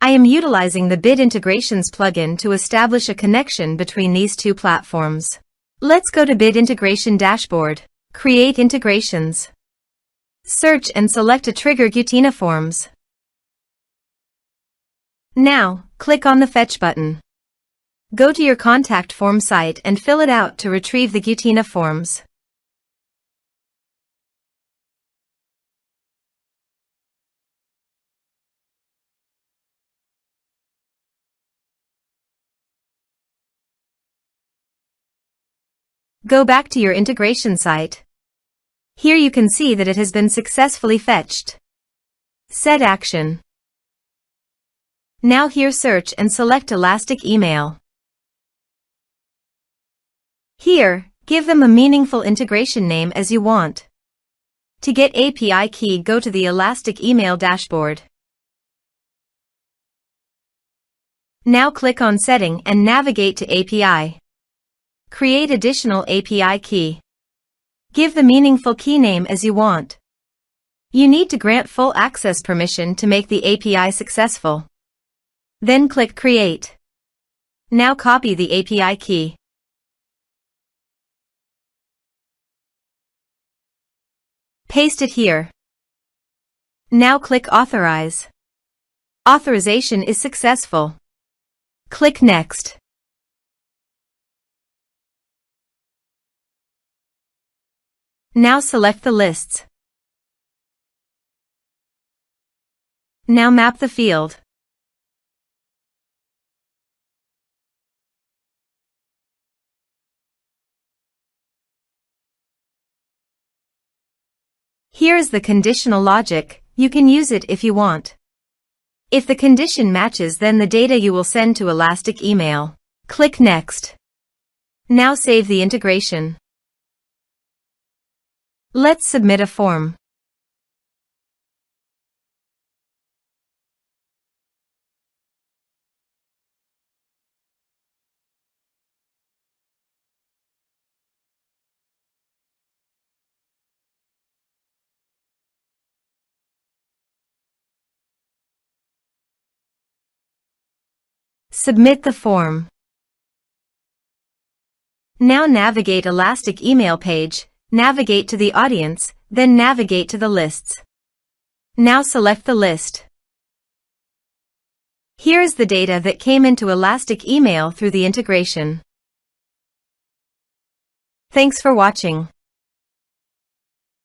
I am utilizing the Bid Integrations plugin to establish a connection between these two platforms. Let's go to Bid Integration Dashboard. Create integrations. Search and select a trigger Gutena Forms. Now, click on the Fetch button. Go to your contact form site and fill it out to retrieve the Gutena forms. Go back to your integration site. Here you can see that it has been successfully fetched. Set action. Now here search and select Elastic Email. Here, give them a meaningful integration name as you want. To get API key, go to the Elastic Email dashboard. Now click on Setting and navigate to API. Create additional API key. Give the meaningful key name as you want. You need to grant full access permission to make the API successful. Then click Create. Now copy the API key. Paste it here. Now click Authorize. Authorization is successful. Click Next. Now select the lists. Now map the field. Here is the conditional logic. You can use it if you want. If the condition matches, then the data you will send to Elastic Email. Click Next. Now save the integration. Let's submit a form. Submit the form. Now navigate Elastic Email page, navigate to the audience, then navigate to the lists. Now select the list. Here is the data that came into Elastic Email through the integration. Thanks for watching.